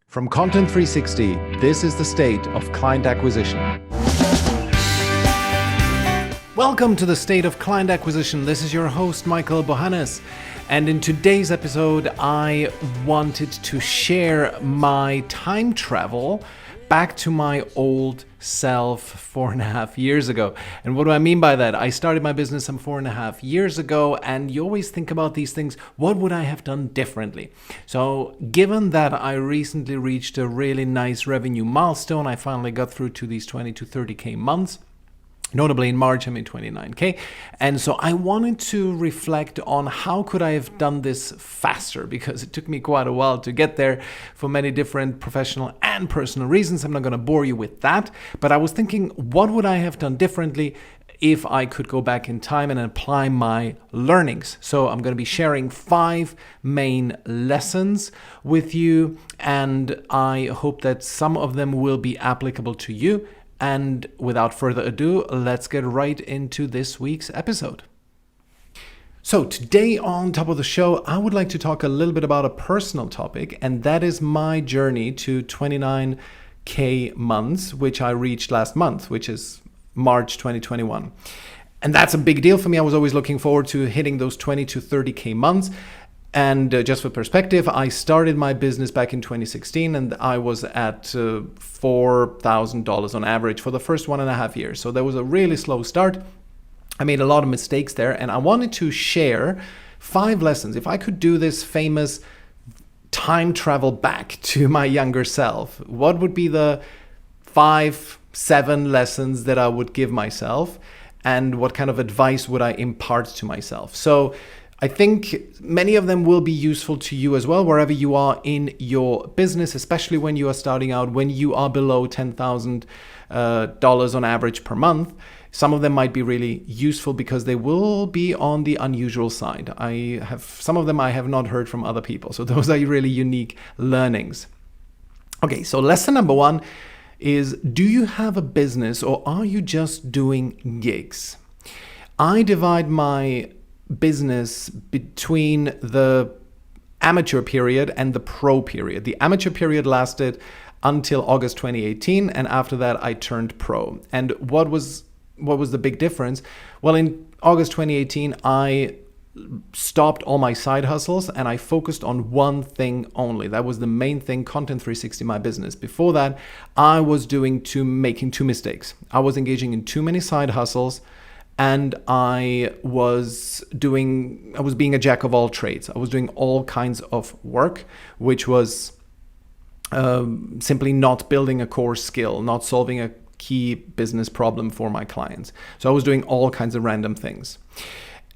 From Content 360, this is the state of client acquisition. Welcome to the state of client acquisition. This is your host, Michael Bohannes. And in today's episode, I wanted to share my time travel back to my old self 4.5 years ago. And what do I mean by that? I started my business some 4.5 years ago, and you always think about these things. What would I have done differently? So given that I recently reached a really nice revenue milestone, I finally got through to these 20 to 30K months. Notably in March, I made 29K. And so I wanted to reflect on how could I have done this faster, because it took me quite a while to get there for many different professional and personal reasons. I'm not going to bore you with that, but I was thinking, what would I have done differently if I could go back in time and apply my learnings? So I'm going to be sharing 5 main lessons with you, and I hope that some of them will be applicable to you. And without further ado, let's get right into this week's episode. So today on top of the show, I would like to talk a little bit about a personal topic, and that is my journey to 29K months, which I reached last month, which is March 2021. And that's a big deal for me. I was always looking forward to hitting those 20 to 30K months. And just for perspective, I started my business back in 2016, and I was at $4,000 on average for the first 1.5 years. So that was a really slow start. I made a lot of mistakes there, and I wanted to share 5 lessons. If I could do this famous time travel back to my younger self, what would be the 5-7 lessons that I would give myself, and what kind of advice would I impart to myself? So I think many of them will be useful to you as well, wherever you are in your business, especially when you are starting out, when you are below $10,000 on average per month. Some of them might be really useful because they will be on the unusual side. Some of them I have not heard from other people. So those are really unique learnings. Okay, so lesson number 1 is, do you have a business or are you just doing gigs? I divide my business between the amateur period and the pro period. The amateur period lasted until August 2018, and after that I turned pro. And what was the big difference? Well, in August 2018 I stopped all my side hustles and I focused on one thing only. That was the main thing, Content 360, my business. Before that, I was making 2 mistakes. I was engaging in too many side hustles, and I was being a jack of all trades. I was doing all kinds of work, which was simply not building a core skill, not solving a key business problem for my clients. So I was doing all kinds of random things.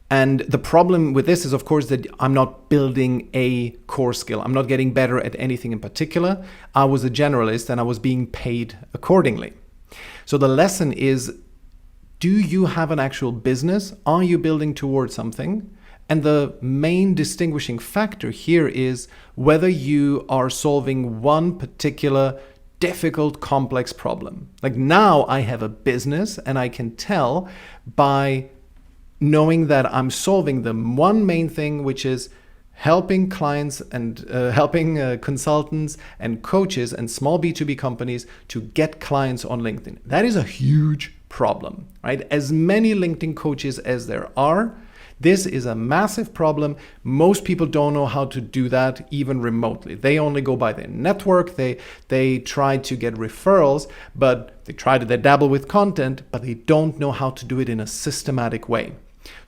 And the problem with this is, of course, that I'm not building a core skill. I'm not getting better at anything in particular. I was a generalist and I was being paid accordingly. So the lesson is, do you have an actual business? Are you building towards something? And the main distinguishing factor here is whether you are solving one particular difficult, complex problem. Like now I have a business and I can tell by knowing that I'm solving the one main thing, which is helping clients and helping consultants and coaches and small B2B companies to get clients on LinkedIn. That is a huge problem, right? As many LinkedIn coaches as there are, this is a massive problem. Most people don't know how to do that even remotely. They only go by their network. They try to get referrals, but they dabble with content, but they don't know how to do it in a systematic way.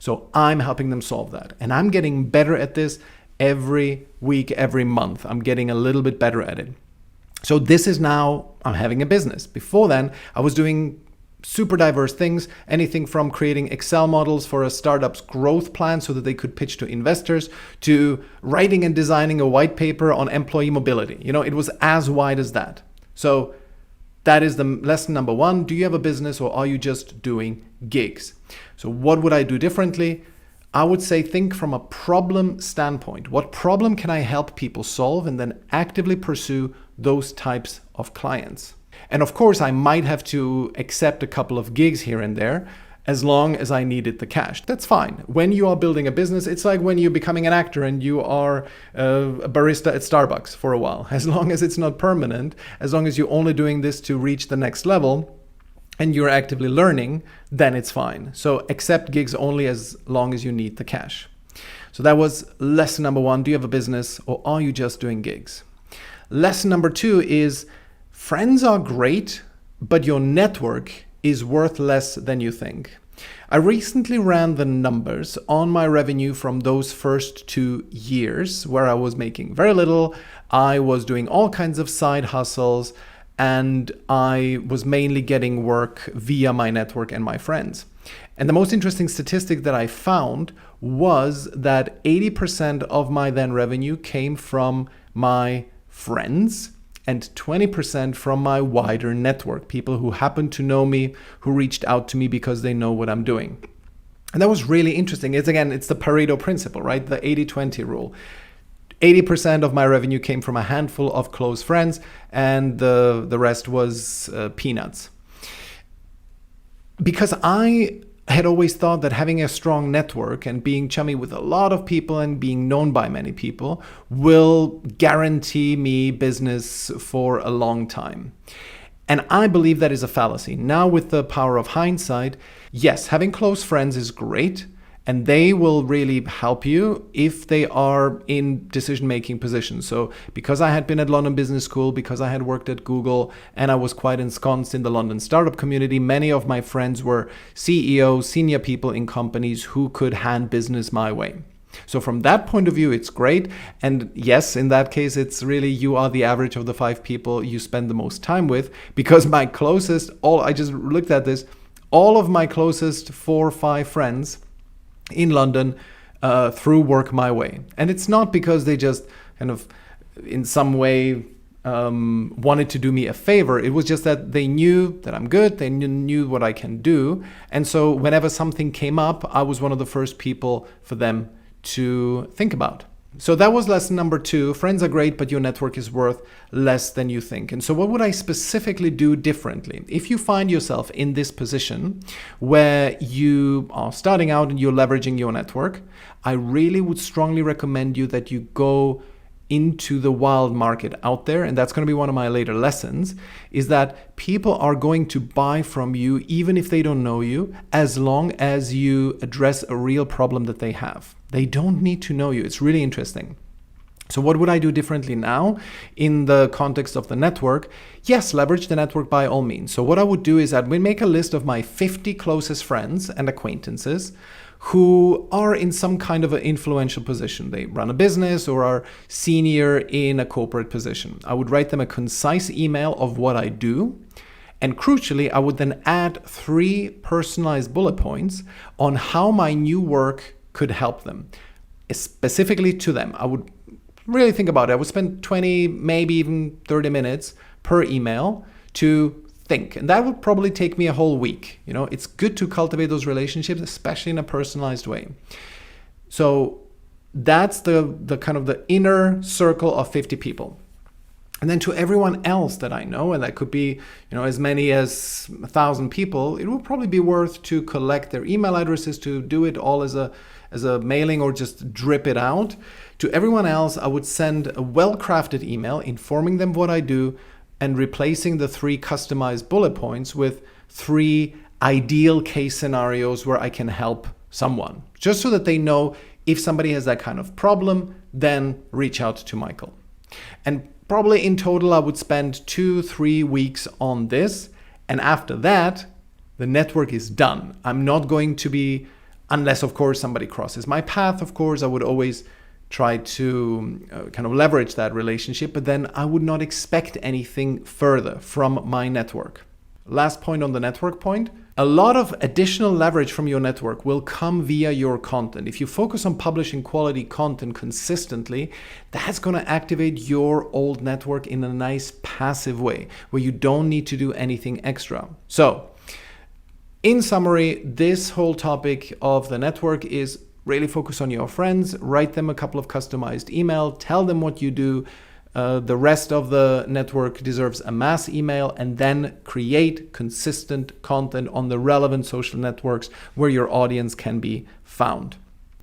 So I'm helping them solve that. And I'm getting better at this every week, every month. I'm getting a little bit better at it. So this is now, I'm having a business. Before then, I was doing super diverse things, anything from creating Excel models for a startup's growth plan so that they could pitch to investors, to writing and designing a white paper on employee mobility. It was as wide as that. So that is the lesson number 1. Do you have a business or are you just doing gigs? So what would I do differently? I would say think from a problem standpoint. What problem can I help people solve, and then actively pursue those types of clients. And of course, I might have to accept a couple of gigs here and there, as long as I needed the cash. That's fine. When you are building a business, it's like when you're becoming an actor and you are a barista at Starbucks for a while. As long as it's not permanent, as long as you're only doing this to reach the next level and you're actively learning, then it's fine. So accept gigs only as long as you need the cash. So that was lesson number 1. Do you have a business or are you just doing gigs? Lesson number 2 is friends are great, but your network is worth less than you think. I recently ran the numbers on my revenue from those first 2 years where I was making very little. I was doing all kinds of side hustles and I was mainly getting work via my network and my friends. And the most interesting statistic that I found was that 80% of my then revenue came from my friends and 20% from my wider network, people who happen to know me, who reached out to me because they know what I'm doing. And that was really interesting. It's the Pareto principle, right? The 80-20 rule. 80% of my revenue came from a handful of close friends and the rest was peanuts. Because I had always thought that having a strong network and being chummy with a lot of people and being known by many people will guarantee me business for a long time. And I believe that is a fallacy. Now, with the power of hindsight, yes, having close friends is great. And they will really help you if they are in decision-making positions. So because I had been at London Business School, because I had worked at Google, and I was quite ensconced in the London startup community, many of my friends were CEOs, senior people in companies who could hand business my way. So from that point of view, it's great. And yes, in that case, it's really you are the average of the 5 people you spend the most time with, because my closest, I just looked at this, all of my closest 4 or 5 friends in London through work my way. And it's not because they just kind of in some way wanted to do me a favor. It was just that they knew that I'm good. They knew what I can do. And so whenever something came up, I was one of the first people for them to think about. So that was lesson number 2. Friends are great, but your network is worth less than you think. And so what would I specifically do differently? If you find yourself in this position where you are starting out and you're leveraging your network, I really would strongly recommend you that you go into the wild market out there. And that's going to be one of my later lessons, is that people are going to buy from you even if they don't know you, as long as you address a real problem that they have. They don't need to know you. It's really interesting. So what would I do differently now in the context of the network? Yes, leverage the network by all means. So what I would do is I would make a list of my 50 closest friends and acquaintances who are in some kind of an influential position. They run a business or are senior in a corporate position. I would write them a concise email of what I do. And crucially, I would then add 3 personalized bullet points on how my new work could help them, specifically to them. I would really think about it. I would spend 20, maybe even 30 minutes per email to think. And that would probably take me a whole week. It's good to cultivate those relationships, especially in a personalized way. So that's the kind of the inner circle of 50 people. And then to everyone else that I know, and that could be, as many as 1,000 people, it will probably be worth to collect their email addresses, to do it all as a mailing or just drip it out. To everyone else, I would send a well-crafted email informing them what I do and replacing the 3 customized bullet points with 3 ideal case scenarios where I can help someone, just so that they know if somebody has that kind of problem, then reach out to Michael. And probably in total, I would spend 2-3 weeks on this. And after that, the network is done. I'm not going to be, unless of course somebody crosses my path, of course, I would always try to kind of leverage that relationship, but then I would not expect anything further from my network. Last point on the network point, a lot of additional leverage from your network will come via your content. If you focus on publishing quality content consistently, that's going to activate your old network in a nice passive way where you don't need to do anything extra. So, in summary, this whole topic of the network is really focus on your friends, write them a couple of customized emails, tell them what you do, The rest of the network deserves a mass email, and then create consistent content on the relevant social networks where your audience can be found.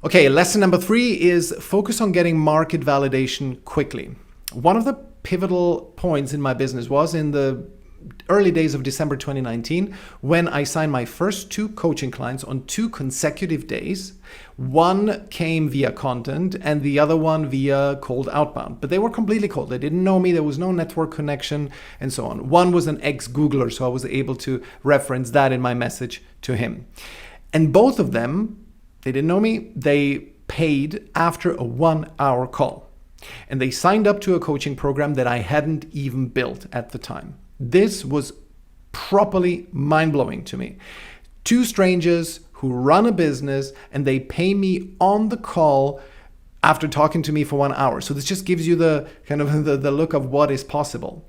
Okay, lesson number 3 is focus on getting market validation quickly. One of the pivotal points in my business was in the early days of December 2019, when I signed my first 2 coaching clients on 2 consecutive days. One came via content and the other one via cold outbound, but they were completely cold. They didn't know me. There was no network connection and so on. One was an ex-Googler, so I was able to reference that in my message to him. And both of them, they didn't know me. They paid after a 1-hour call. And they signed up to a coaching program that I hadn't even built at the time. This was properly mind-blowing to me. 2 strangers who run a business and they pay me on the call after talking to me for 1 hour. So this just gives you the kind of the look of what is possible.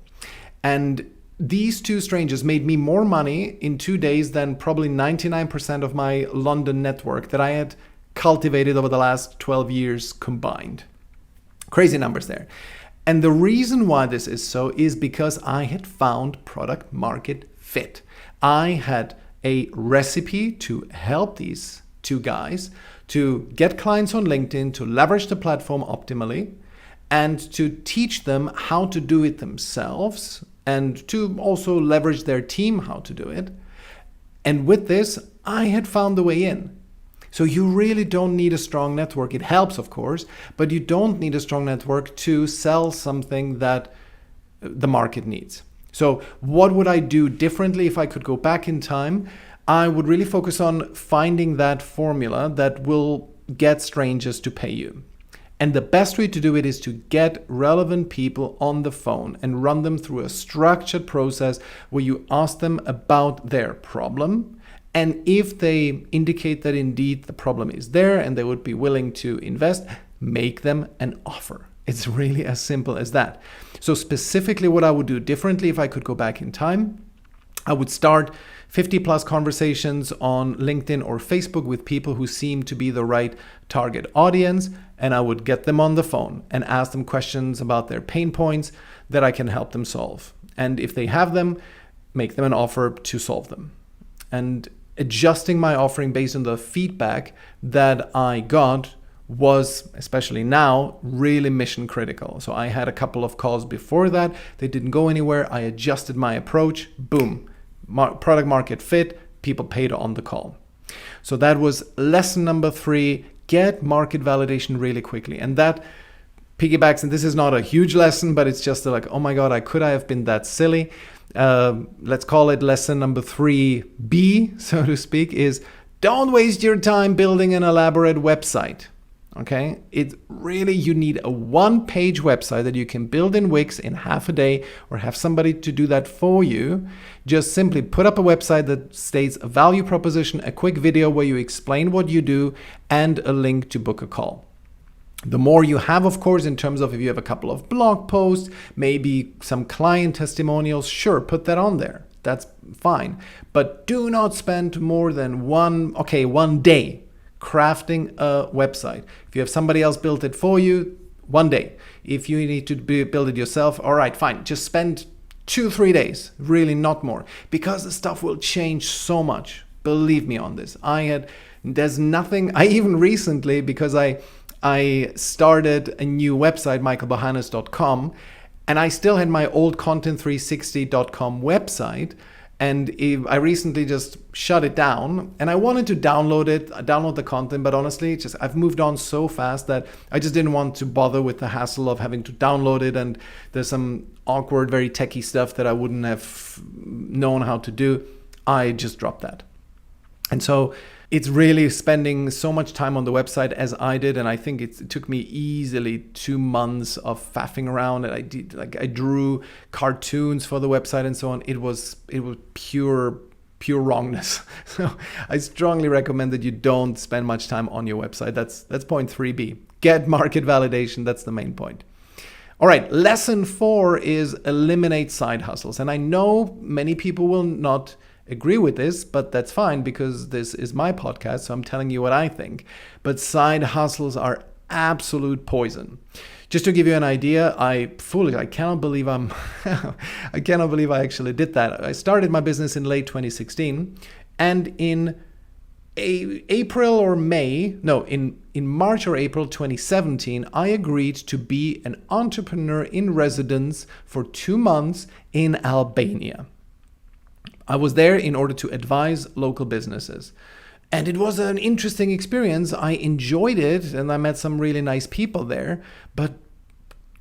And these 2 strangers made me more money in 2 days than probably 99% of my London network that I had cultivated over the last 12 years combined. Crazy numbers there. And the reason why this is so is because I had found product market fit. I had a recipe to help these 2 guys to get clients on LinkedIn, to leverage the platform optimally, and to teach them how to do it themselves, and to also leverage their team how to do it. And with this, I had found the way in. So you really don't need a strong network. It helps, of course, but you don't need a strong network to sell something that the market needs. So what would I do differently if I could go back in time? I would really focus on finding that formula that will get strangers to pay you. And the best way to do it is to get relevant people on the phone and run them through a structured process where you ask them about their problem. And if they indicate that indeed the problem is there and they would be willing to invest, make them an offer. It's really as simple as that. So specifically what I would do differently if I could go back in time, I would start 50 plus conversations on LinkedIn or Facebook with people who seem to be the right target audience, and I would get them on the phone and ask them questions about their pain points that I can help them solve. And if they have them, make them an offer to solve them. And adjusting my offering based on the feedback that I got was, especially now, really mission critical. So I had a couple of calls before that. They didn't go anywhere. I adjusted my approach. Boom. Product market fit. People paid on the call. So that was lesson number 3. Get market validation really quickly. And that piggybacks, and this is not a huge lesson, but it's just like, oh my God, could I have been that silly? Let's call it lesson number 3B, so to speak, is don't waste your time building an elaborate website. Okay, it's really, you need a 1-page website that you can build in Wix in half a day, or have somebody to do that for you. Just simply put up a website that states a value proposition, a quick video where you explain what you do, and a link to book a call. The more you have, of course, in terms of if you have a couple of blog posts, maybe some client testimonials, sure, put that on there. That's fine. But do not spend more than one day crafting a website. If you have somebody else build it for you, 1 day. If you need to build it yourself, all right, fine. Just spend 2-3 days, really not more, because the stuff will change so much. Believe me on this. There's nothing, I even recently, because I started a new website, michaelbohannes.com, and I still had my old content360.com website, and I recently just shut it down, and I wanted to download the content, but honestly, I've moved on so fast that I just didn't want to bother with the hassle of having to download it, and there's some awkward, very techie stuff that I wouldn't have known how to do. I just dropped that. And so it's really spending so much time on the website as I did, and I think it took me easily 2 months of faffing around, and I drew cartoons for the website and so on. It was pure wrongness. So I strongly recommend that you don't spend much time on your website. That's point 3B. Get market validation. That's the main point. All right, lesson 4 is eliminate side hustles. And I know many people will not agree with this, but that's fine because this is my podcast, so I'm telling you what I think. But side hustles are absolute poison. Just to give you an idea, I cannot believe I cannot believe I actually did that. I started my business in late 2016, and in March or April 2017, I agreed to be an entrepreneur in residence for 2 months in Albania. I was there in order to advise local businesses. And it was an interesting experience. I enjoyed it and I met some really nice people there. But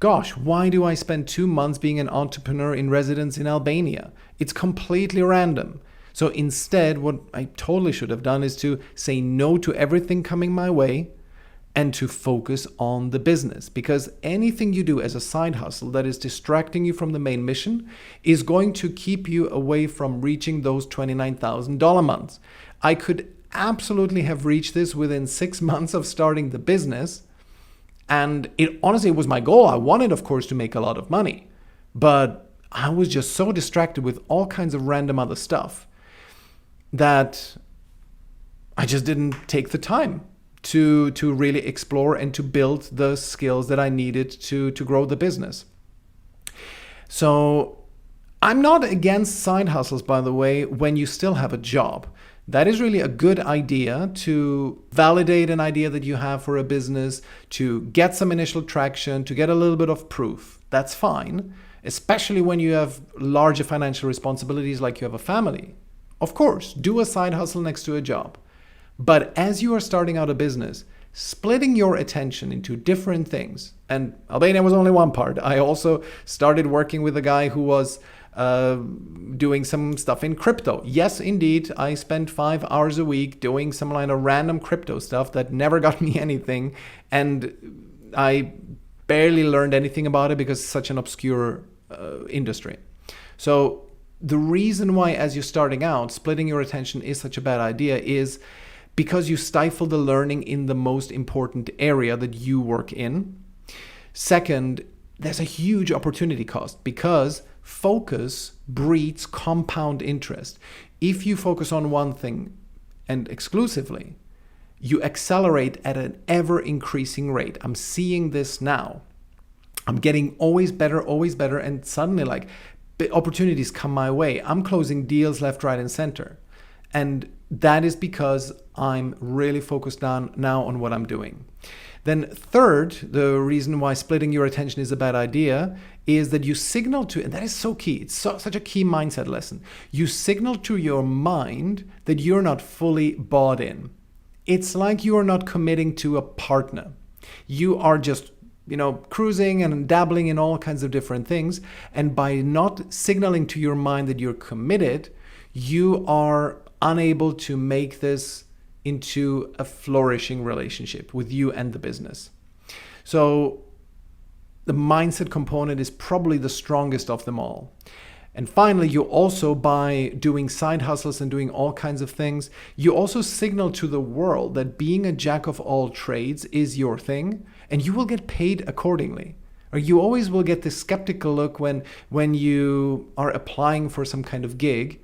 gosh, why do I spend 2 months being an entrepreneur in residence in Albania? It's completely random. So instead, what I totally should have done is to say no to everything coming my way and to focus on the business. Because anything you do as a side hustle that is distracting you from the main mission is going to keep you away from reaching those $29,000 months. I could absolutely have reached this within 6 months of starting the business. And it honestly was my goal. I wanted, of course, to make a lot of money. But I was just so distracted with all kinds of random other stuff that I just didn't take the time to really explore and to build the skills that I needed to grow the business. So I'm not against side hustles, by the way, when you still have a job. That is really a good idea to validate an idea that you have for a business, to get some initial traction, to get a little bit of proof. That's fine, especially when you have larger financial responsibilities like you have a family. Of course, do a side hustle next to a job. But as you are starting out a business, splitting your attention into different things, and Albania was only one part. I also started working with a guy who was doing some stuff in crypto. Yes, indeed, I spent 5 hours a week doing some kind of random crypto stuff that never got me anything, and I barely learned anything about it because it's such an obscure industry. So the reason why, as you're starting out, splitting your attention is such a bad idea is because you stifle the learning in the most important area that you work in. Second, there's a huge opportunity cost because focus breeds compound interest. If you focus on one thing and exclusively, you accelerate at an ever increasing rate. I'm seeing this now. I'm getting always better, and suddenly opportunities come my way. I'm closing deals left, right, and center. And that is because I'm really focused now on what I'm doing. Then third, the reason why splitting your attention is a bad idea is that you signal to, and that is so key, it's such a key mindset lesson. You signal to your mind that you're not fully bought in. It's like you are not committing to a partner. You are just cruising and dabbling in all kinds of different things. And by not signaling to your mind that you're committed, you are unable to make this into a flourishing relationship with you and the business. So the mindset component is probably the strongest of them all. And finally, you also, by doing side hustles and doing all kinds of things, you also signal to the world that being a jack of all trades is your thing, and you will get paid accordingly. Or you always will get this skeptical look when you are applying for some kind of gig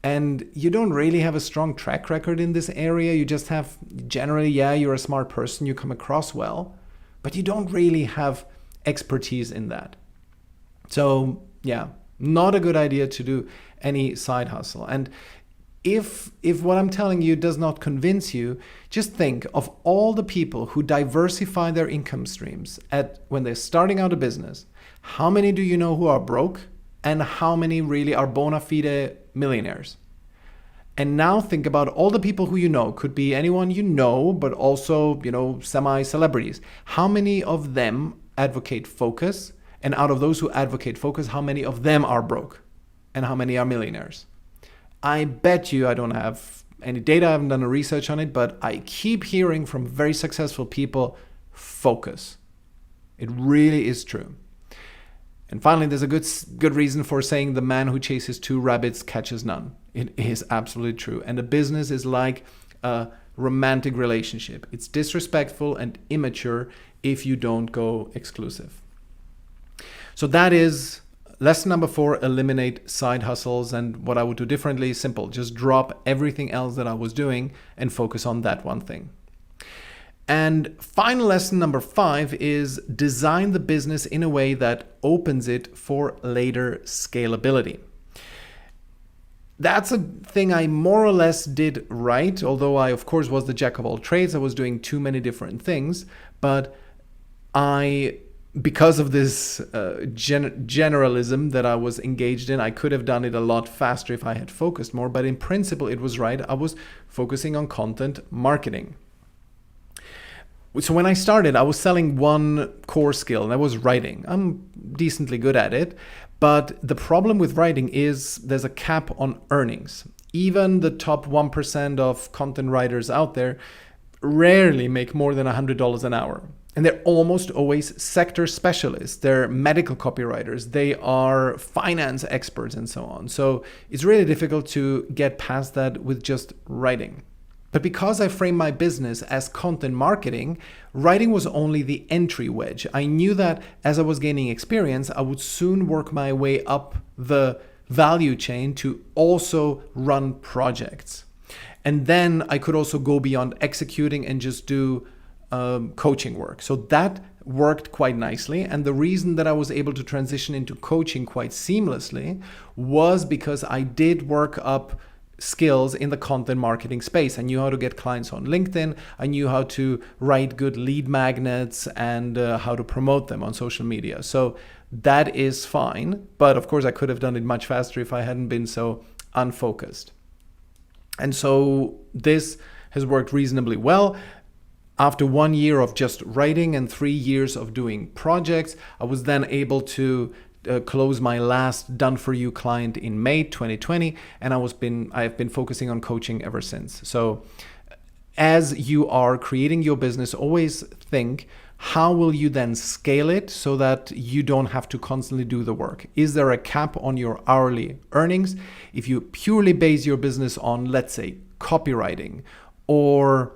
and you don't really have a strong track record in this area. You just have generally, you're a smart person, you come across well, but you don't really have expertise in that. So not a good idea to do any side hustle. And if what I'm telling you does not convince you, just think of all the people who diversify their income streams when they're starting out a business. How many do you know who are broke? And how many really are bona fide millionaires? And now think about all the people who you know. Could be anyone you know, but also, semi-celebrities. How many of them advocate focus? And out of those who advocate focus, how many of them are broke? And how many are millionaires? I bet you, I don't have any data, I haven't done a research on it, but I keep hearing from very successful people, focus. It really is true. And finally, there's a good reason for saying the man who chases 2 rabbits catches none. It is absolutely true. And a business is like a romantic relationship. It's disrespectful and immature if you don't go exclusive. So that is lesson number 4, eliminate side hustles. And what I would do differently is simple. Just drop everything else that I was doing and focus on that one thing. And final lesson number 5 is design the business in a way that opens it for later scalability. That's a thing I more or less did right, although I, of course, was the jack of all trades. I was doing too many different things, but because of this generalism that I was engaged in, I could have done it a lot faster if I had focused more, but in principle, it was right. I was focusing on content marketing. So when I started, I was selling one core skill, and that was writing. I'm decently good at it, but the problem with writing is there's a cap on earnings. Even the top 1% of content writers out there rarely make more than $100 an hour. And they're almost always sector specialists. They're medical copywriters. They are finance experts and so on. So it's really difficult to get past that with just writing. But because I framed my business as content marketing, writing was only the entry wedge. I knew that as I was gaining experience, I would soon work my way up the value chain to also run projects. And then I could also go beyond executing and just do coaching work. So that worked quite nicely. And the reason that I was able to transition into coaching quite seamlessly was because I did work up skills in the content marketing space. I knew how to get clients on LinkedIn. I knew how to write good lead magnets and how to promote them on social media. So that is fine. But of course, I could have done it much faster if I hadn't been so unfocused. And so this has worked reasonably well. After 1 year of just writing and 3 years of doing projects, I was then able to close my last done-for-you client in May 2020, and I have been focusing on coaching ever since. So as you are creating your business, always think, how will you then scale it so that you don't have to constantly do the work? Is there a cap on your hourly earnings? If you purely base your business on, let's say, copywriting or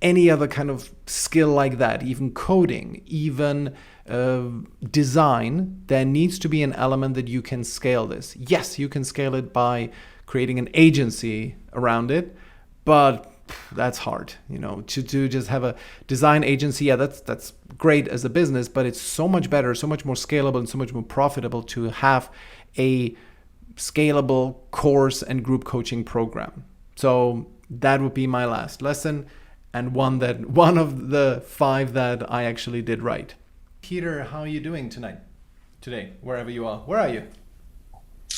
any other kind of skill like that, even coding, even design, there needs to be an element that you can scale this. Yes, you can scale it by creating an agency around it, but that's hard, to just have a design agency. Yeah, that's great as a business, but it's so much better, so much more scalable, and so much more profitable to have a scalable course and group coaching program. So that would be my last lesson, and one of the 5 that I actually did right. Peter, how are you doing today, wherever you are? Where are you?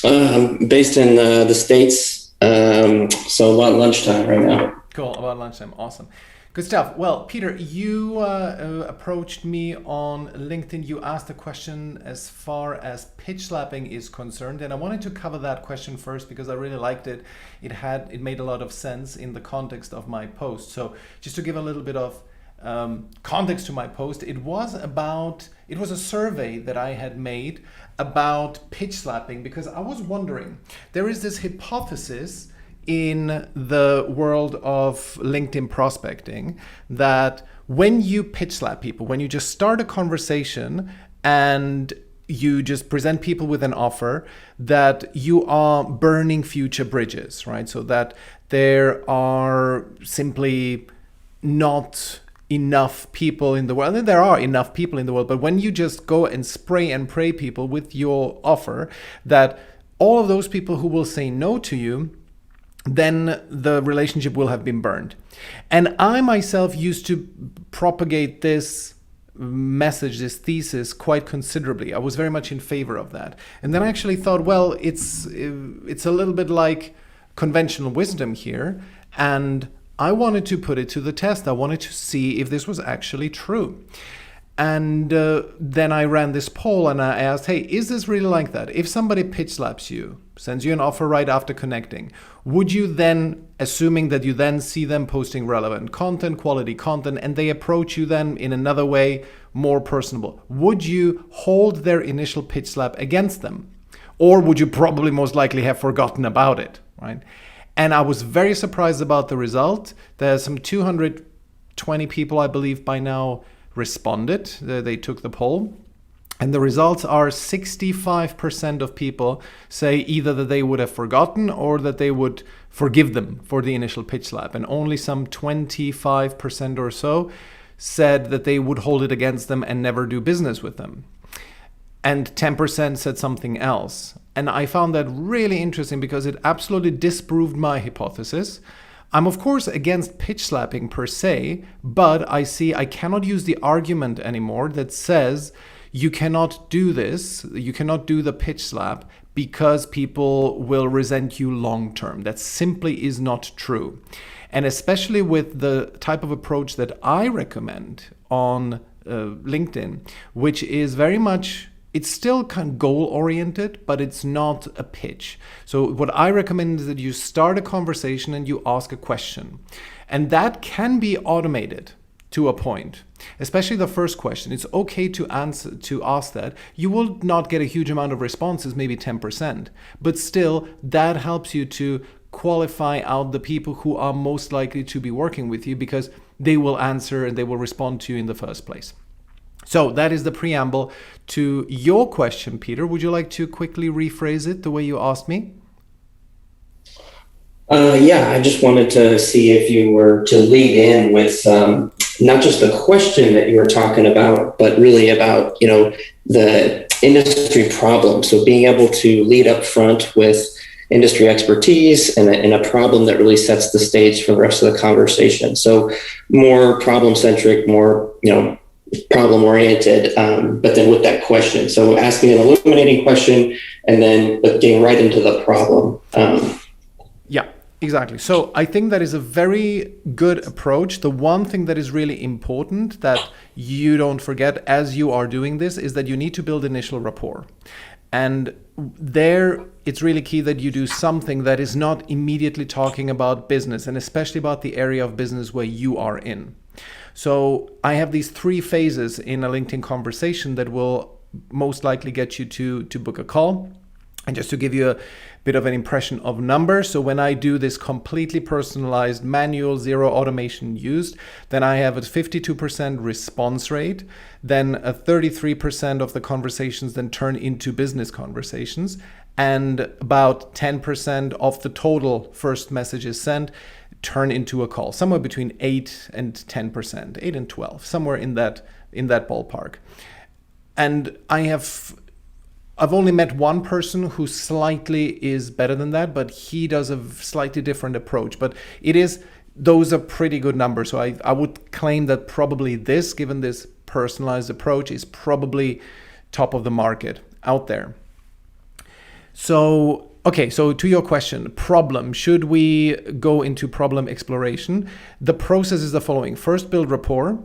I'm based in the States, so about lunchtime right now. Cool, about lunchtime. Awesome. Good stuff. Well, Peter, you approached me on LinkedIn. You asked a question as far as pitch slapping is concerned, and I wanted to cover that question first because I really liked it. It made a lot of sense in the context of my post. So just to give a little bit of context to my post, it was a survey that I had made about pitch slapping, because I was wondering, there is this hypothesis in the world of LinkedIn prospecting that when you pitch slap people, when you just start a conversation and you just present people with an offer, that you are burning future bridges, right? So that there are simply not enough people in the world. And there are enough people in the world, but when you just go and spray and pray people with your offer, that all of those people who will say no to you, then the relationship will have been burned. And I myself used to propagate this message, this thesis, quite considerably. I was very much in favor of that. And then I actually thought, well, it's a little bit like conventional wisdom here, and I wanted to put it to the test. I wanted to see if this was actually true. And then I ran this poll and I asked, hey, is this really like that? If somebody pitch slaps you, sends you an offer right after connecting, would you then, assuming that you then see them posting relevant content, quality content, and they approach you then in another way, more personable, would you hold their initial pitch slap against them? Or would you probably most likely have forgotten about it, right? And I was very surprised about the result. There's some 220 people, I believe, by now responded. They took the poll. And the results are 65% of people say either that they would have forgotten or that they would forgive them for the initial pitch slap. And only some 25% or so said that they would hold it against them and never do business with them. And 10% said something else. And I found that really interesting because it absolutely disproved my hypothesis. I'm of course against pitch slapping per se, but I see I cannot use the argument anymore that says you cannot do this, you cannot do the pitch slap because people will resent you long term. That simply is not true. And especially with the type of approach that I recommend on LinkedIn, which is very much, it's still kind of goal oriented, but it's not a pitch. So what I recommend is that you start a conversation and you ask a question. And that can be automated to a point, especially the first question. It's okay to ask that. You will not get a huge amount of responses, maybe 10%, but still that helps you to qualify out the people who are most likely to be working with you because they will answer and they will respond to you in the first place. So that is the preamble to your question, Peter. Would you like to quickly rephrase it the way you asked me? Yeah, I just wanted to see if you were to lead in with not just the question that you were talking about, but really about, the industry problem. So being able to lead up front with industry expertise and a problem that really sets the stage for the rest of the conversation. So more problem-centric, more, problem-oriented, but then with that question. So asking an illuminating question and then getting right into the problem. Yeah, exactly. So I think that is a very good approach. The one thing that is really important that you don't forget as you are doing this is that you need to build initial rapport. And there, it's really key that you do something that is not immediately talking about business, and especially about the area of business where you are in. So I have these 3 phases in a LinkedIn conversation that will most likely get you to book a call. And just to give you a bit of an impression of numbers, so when I do this completely personalized manual, zero automation used, then I have a 52% response rate, then a 33% of the conversations then turn into business conversations, and about 10% of the total first messages sent turn into a call, somewhere between 8 and 10%, 8 and 12, somewhere in that ballpark. And I've only met one person who slightly is better than that, but he does a slightly different approach. But those are pretty good numbers. So I would claim that probably given this personalized approach, is probably top of the market out there. So, okay, so to your question, problem. Should we go into problem exploration? The process is the following. First, build rapport,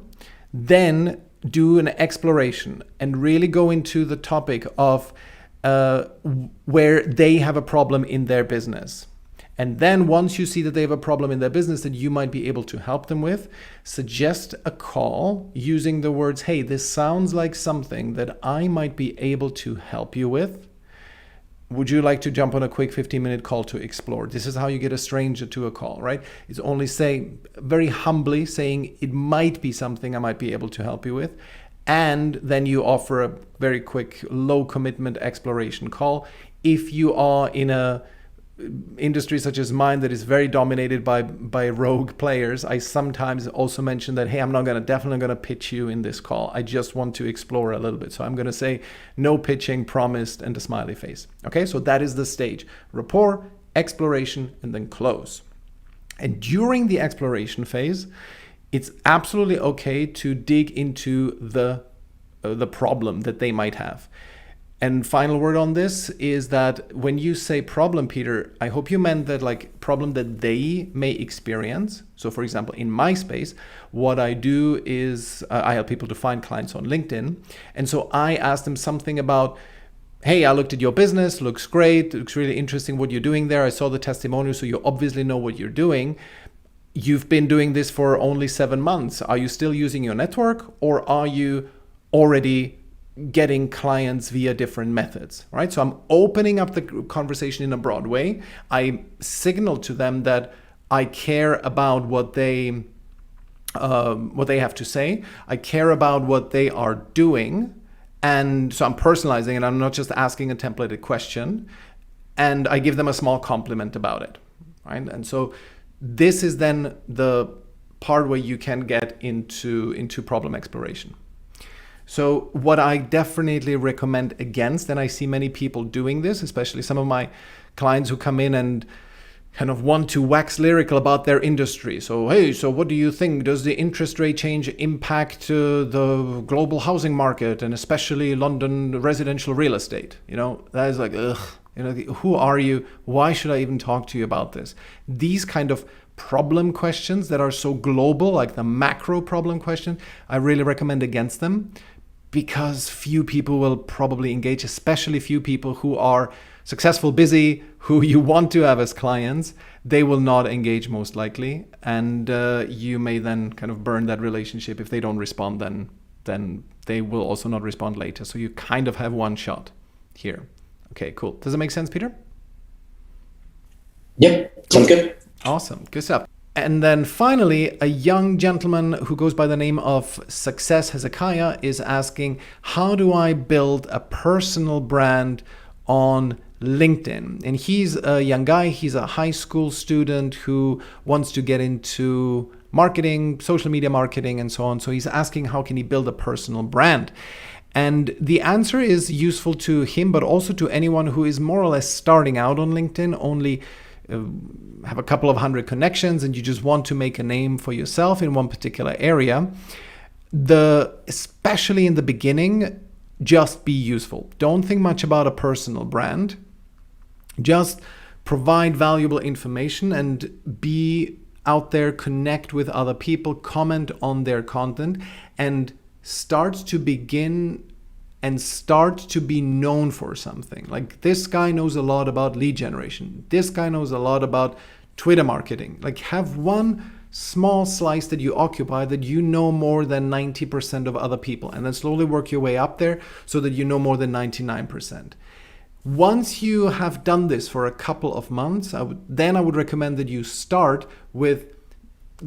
then do an exploration and really go into the topic of where they have a problem in their business. And then once you see that they have a problem in their business that you might be able to help them with, suggest a call using the words, hey, this sounds like something that I might be able to help you with. Would you like to jump on a quick 15-minute call to explore? This is how you get a stranger to a call, right? It's only very humbly saying it might be something I might be able to help you with. And then you offer a very quick, low commitment exploration call. If you are in a industry such as mine that is very dominated by rogue players, I sometimes also mention that, hey, I'm definitely going to pitch you in this call. I just want to explore a little bit. So I'm going to say no pitching, promised, and a smiley face. Okay, so that is the stage. Rapport, exploration, and then close. And during the exploration phase, it's absolutely okay to dig into the problem that they might have. And final word on this is that when you say problem, Peter, I hope you meant that like problem that they may experience. So for example, in my space, what I do is I help people to find clients on LinkedIn. And so I ask them something about, hey, I looked at your business, looks great, looks really interesting what you're doing there. I saw the testimonial, so you obviously know what you're doing. You've been doing this for only 7 months. Are you still using your network, or are you already getting clients via different methods, right? So I'm opening up the conversation in a broad way. I signal to them that I care about what they have to say. I care about what they are doing. And so I'm personalizing, and I'm not just asking a templated question. And I give them a small compliment about it, right? And so this is then the part where you can get into problem exploration. So what I definitely recommend against, and I see many people doing this, especially some of my clients who come in and kind of want to wax lyrical about their industry. So, hey, so what do you think? Does the interest rate change impact the global housing market and especially London residential real estate? That is like, ugh, who are you? Why should I even talk to you about this? These kind of problem questions that are so global, like the macro problem question, I really recommend against them, because few people will probably engage, especially few people who are successful, busy, who you want to have as clients. They will not engage most likely, and you may then kind of burn that relationship. If they don't respond, then they will also not respond later. So you kind of have one shot here. Okay, cool. Does it make sense, Peter? Yep, sounds good. Awesome, good stuff. And then finally, a young gentleman who goes by the name of Success Hezekiah is asking, how do I build a personal brand on LinkedIn? And he's a young guy. He's a high school student who wants to get into marketing, social media marketing, and so on. So he's asking, how can he build a personal brand? And the answer is useful to him, but also to anyone who is more or less starting out on LinkedIn, only have a couple of hundred connections, and you just want to make a name for yourself in one particular area. Especially in the beginning, just be useful. Don't think much about a personal brand. Just provide valuable information and be out there, connect with other people, comment on their content, and start to be known for something. Like, this guy knows a lot about lead generation. This guy knows a lot about Twitter marketing. Like, have one small slice that you occupy that you know more than 90% of other people, and then slowly work your way up there so that you know more than 99%. Once you have done this for a couple of months, I would recommend that you start with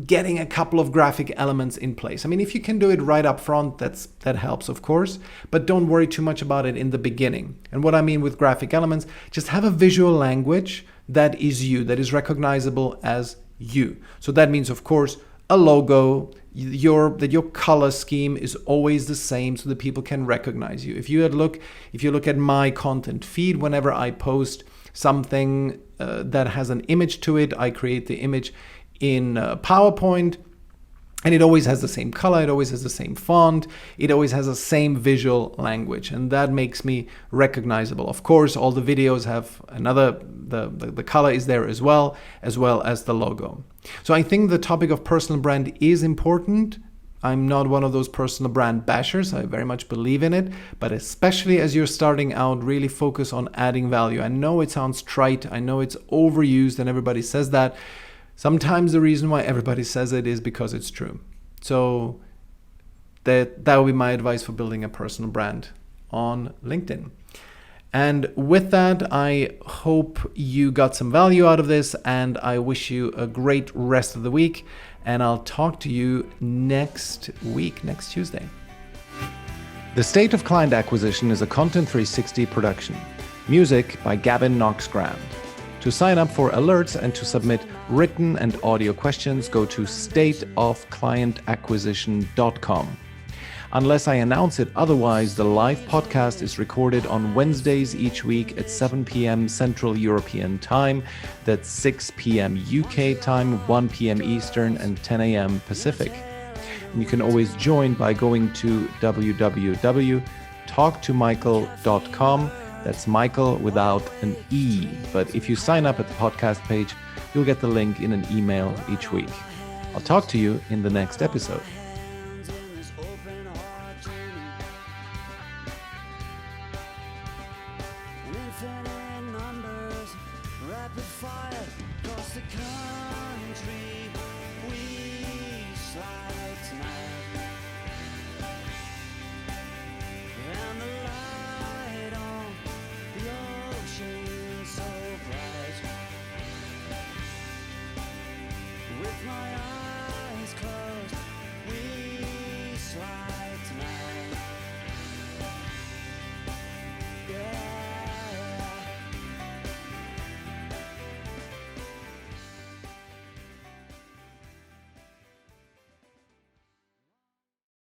getting a couple of graphic elements in place. I mean, if you can do it right up front, that helps, of course, but don't worry too much about it in the beginning. And what I mean with graphic elements, just have a visual language that is you, that is recognizable as you. So that means, of course, a logo, that your color scheme is always the same so that people can recognize you. If you look at my content feed, whenever I post something that has an image to it, I create the image in PowerPoint, and it always has the same color, it always has the same font, it always has the same visual language, and that makes me recognizable. Of course, all the videos have the color is there as well as the logo. So I think the topic of personal brand is important. I'm not one of those personal brand bashers. I very much believe in it, but especially as you're starting out, really focus on adding value. I know it sounds trite, I know it's overused and everybody says that. Sometimes the reason why everybody says it is because it's true. So that would be my advice for building a personal brand on LinkedIn. And with that, I hope you got some value out of this, and I wish you a great rest of the week. And I'll talk to you next week, next Tuesday. The State of Client Acquisition is a Content 360 production. Music by Gavin Knox-Grand. To sign up for alerts and to submit written and audio questions, go to stateofclientacquisition.com. Unless I announce it otherwise, the live podcast is recorded on Wednesdays each week at 7 p.m. Central European Time. That's 6 p.m. UK time, 1 p.m. Eastern, and 10 a.m. Pacific. And you can always join by going to www.talktomichael.com. That's Michael without an E. But if you sign up at the podcast page, you'll get the link in an email each week. I'll talk to you in the next episode. My eyes closed, we slide.